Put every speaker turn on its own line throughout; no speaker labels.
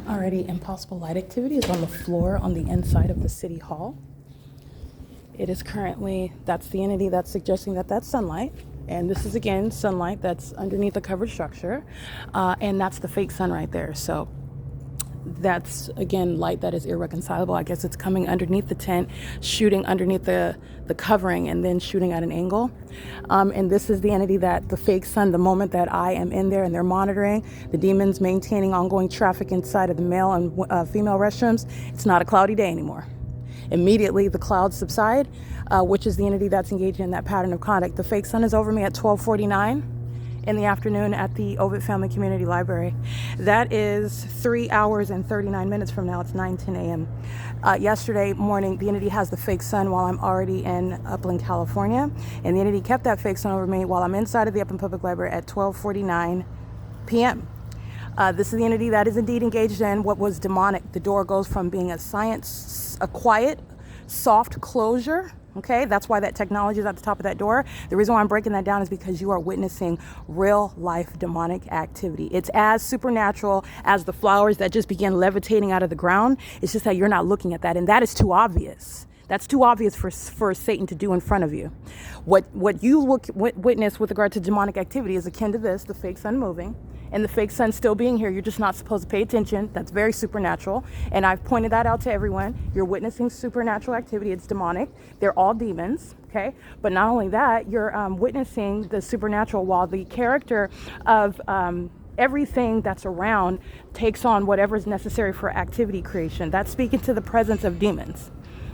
Alrighty, impossible light activity is on the floor on the inside of the city hall. It is currently, that's the entity that's suggesting that that's sunlight. And this is again sunlight that's underneath a covered structure. And that's the fake sun right there. So that's again light that is irreconcilable. I guess it's coming underneath the tent, shooting underneath the covering, and then shooting at an angle. And this is the entity that the fake sun, the moment that I am in there and they're monitoring the demons maintaining ongoing traffic inside of the male and female restrooms. It's not a cloudy day anymore. Immediately the clouds subside, which is the entity that's engaged in that pattern of conduct. The fake sun is over me at 12:49 in the afternoon at the Ovid Family Community Library. That is 3 hours and 39 minutes from now. It's 9:10 a.m. Yesterday morning, the entity has the fake sun while I'm already in Upland, California. And the entity kept that fake sun over me while I'm inside of the Upland Public Library at 12:49 p.m. This is the entity that is indeed engaged in what was demonic. The door goes from being a quiet, soft closure. Okay, that's why that technology is at the top of that door. The reason why I'm breaking that down is because you are witnessing real life demonic activity. It's as supernatural as the flowers that just began levitating out of the ground. It's just that you're not looking at that, and that is too obvious. That's too obvious for Satan to do in front of you. What you witness with regard to demonic activity is akin to this, the fake sun moving, and the fake sun still being here. You're just not supposed to pay attention. That's very supernatural. And I've pointed that out to everyone. You're witnessing supernatural activity. It's demonic. They're all demons, okay? But not only that, you're witnessing the supernatural while the character of everything that's around takes on whatever is necessary for activity creation. That's speaking to the presence of demons.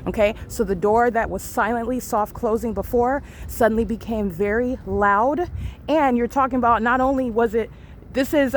Okay, so the door that was silently soft closing before suddenly became very loud. And you're talking about not only was it, this is,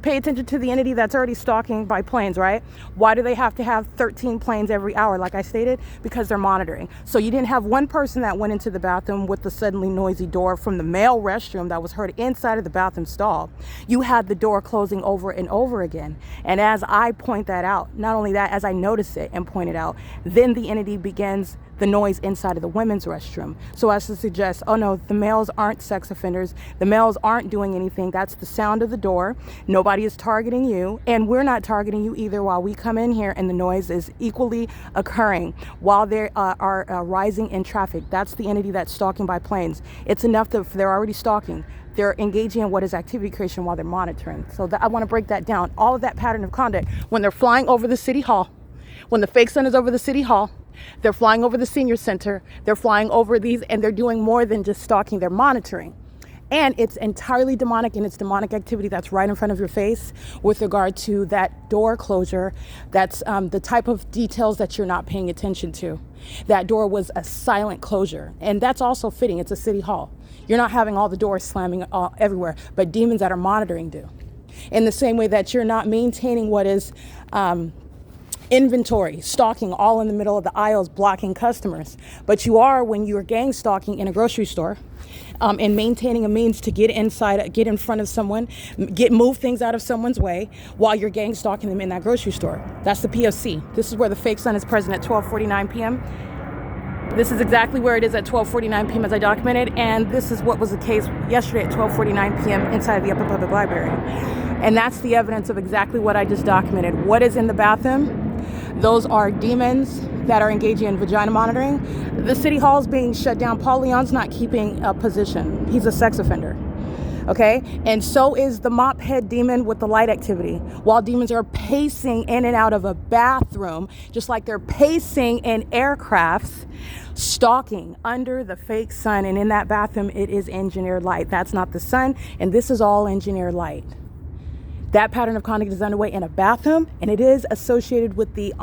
pay attention to the entity that's already stalking by planes, right? Why do they have to have 13 planes every hour, like I stated? Because they're monitoring. So you didn't have one person that went into the bathroom with the suddenly noisy door from the male restroom that was heard inside of the bathroom stall. You had the door closing over and over again. And as I point that out, not only that, as I notice it and point it out, then the entity begins the noise inside of the women's restroom. So as to suggest, oh no, the males aren't sex offenders. The males aren't doing anything. That's the sound of the door. Nobody is targeting you, and we're not targeting you either while we come in here and the noise is equally occurring while they are rising in traffic. That's the entity that's stalking by planes. It's enough that they're already stalking. They're engaging in what is activity creation while they're monitoring. So I want to break that down. All of that pattern of conduct, when they're flying over the city hall, when the fake sun is over the city hall, they're flying over the senior center, they're flying over these, and they're doing more than just stalking, they're monitoring. And it's entirely demonic, and it's demonic activity that's right in front of your face with regard to that door closure. That's the type of details that you're not paying attention to. That door was a silent closure, and that's also fitting. It's a city hall. You're not having all the doors slamming everywhere, but demons that are monitoring do. In the same way that you're not maintaining what is inventory, stalking all in the middle of the aisles, blocking customers. But you are when you're gang stalking in a grocery store and maintaining a means to get inside, get in front of someone, move things out of someone's way while you're gang stalking them in that grocery store. That's the P.O.C. This is where the fake sun is present at 12:49 p.m. This is exactly where it is at 12:49 p.m. as I documented, and this is what was the case yesterday at 12:49 p.m. inside the Upper Public Library. And that's the evidence of exactly what I just documented. What is in the bathroom? Those are demons that are engaging in vagina monitoring. The city hall is being shut down. Paul Leon's not keeping a position. He's a sex offender. Okay? And so is the mop head demon with the light activity. While demons are pacing in and out of a bathroom, just like they're pacing in aircrafts, stalking under the fake sun. And in that bathroom, it is engineered light. That's not the sun. And this is all engineered light. That pattern of conduct is underway in a bathroom, and it is associated with the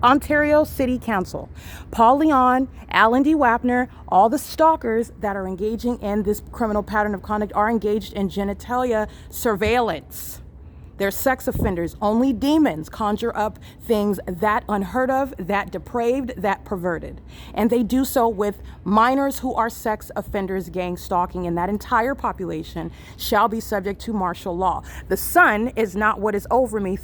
Ontario City Council. Paul Leon, Alan D. Wapner, all the stalkers that are engaging in this criminal pattern of conduct are engaged in genitalia surveillance. They're sex offenders. Only demons conjure up things that unheard of, that depraved, that perverted. And they do so with minors who are sex offenders, gang stalking, and that entire population shall be subject to martial law. The sun is not what is over me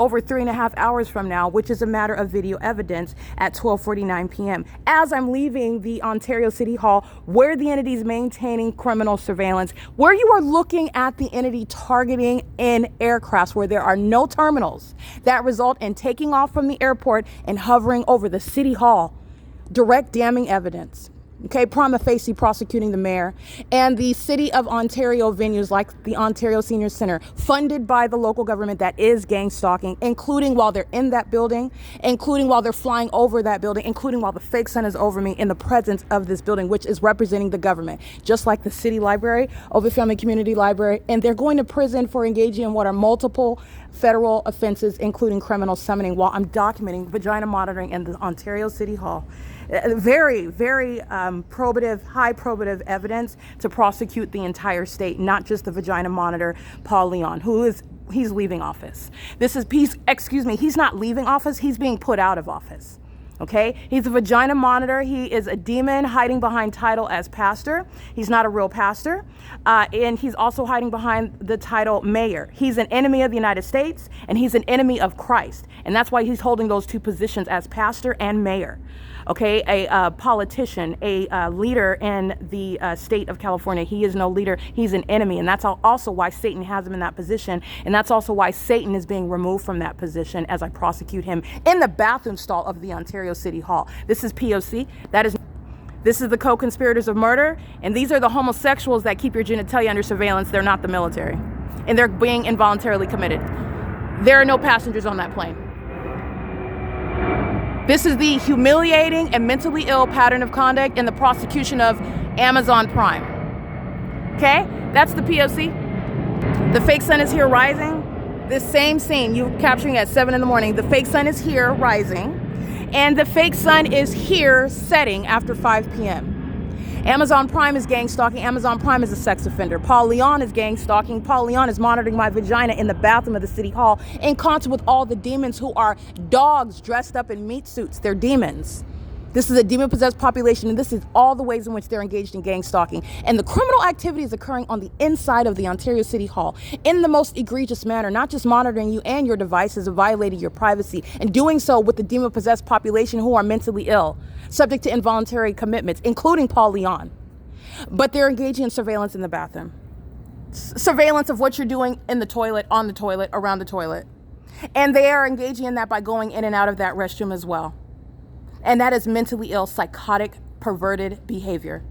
over 3.5 hours from now, which is a matter of video evidence at 12:49 p.m. As I'm leaving the Ontario City Hall, where the entity is maintaining criminal surveillance, where you are looking at the entity targeting in aircraft aircrafts where there are no terminals that result in taking off from the airport and hovering over the city hall. Direct damning evidence. Okay, prima facie prosecuting the mayor and the City of Ontario venues like the Ontario Senior Center, funded by the local government, that is gang stalking, including while they're in that building, including while they're flying over that building, including while the fake sun is over me in the presence of this building, which is representing the government, just like the city library, Ovid Family Community Library. And they're going to prison for engaging in what are multiple federal offenses, including criminal summoning, while I'm documenting vagina monitoring in the Ontario City Hall. Very, very probative, high probative evidence to prosecute the entire state, not just the vagina monitor, Paul Leon, he's leaving office. He's not leaving office, he's being put out of office. Okay, he's a vagina monitor. He is a demon hiding behind title as pastor. He's not a real pastor. And he's also hiding behind the title mayor. He's an enemy of the United States and he's an enemy of Christ. And that's why he's holding those two positions as pastor and mayor. Okay, a politician, a leader in the state of California. He is no leader. He's an enemy. And that's also why Satan has him in that position. And that's also why Satan is being removed from that position as I prosecute him in the bathroom stall of the Ontario City Hall. This is P.O.C. This is the co-conspirators of murder. And these are the homosexuals that keep your genitalia under surveillance. They're not the military. And they're being involuntarily committed. There are no passengers on that plane. This is the humiliating and mentally ill pattern of conduct in the prosecution of Amazon Prime. Okay, that's the POC. The fake sun is here rising. This same scene you're capturing at 7 in the morning. The fake sun is here rising. And the fake sun is here setting after 5 p.m. Amazon Prime is gang stalking. Amazon Prime is a sex offender. Paul Leon is gang stalking. Paul Leon is monitoring my vagina in the bathroom of the city hall in concert with all the demons who are dogs dressed up in meat suits. They're demons. This is a demon-possessed population, and this is all the ways in which they're engaged in gang stalking. And the criminal activity is occurring on the inside of the Ontario City Hall in the most egregious manner, not just monitoring you and your devices and violating your privacy, and doing so with the demon-possessed population who are mentally ill, subject to involuntary commitments, including Paul Leon. But they're engaging in surveillance in the bathroom. Surveillance of what you're doing in the toilet, on the toilet, around the toilet. And they are engaging in that by going in and out of that restroom as well. And that is mentally ill, psychotic, perverted behavior.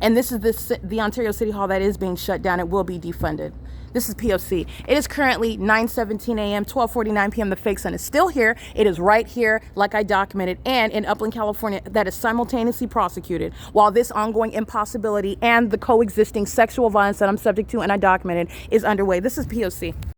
And this is the Ontario City Hall that is being shut down. It will be defunded. This is POC. It is currently 9:17 a.m., 12:49 p.m. The fake sun is still here. It is right here, like I documented, and in Upland, California, that is simultaneously prosecuted, while this ongoing impossibility and the coexisting sexual violence that I'm subject to and I documented is underway. This is POC.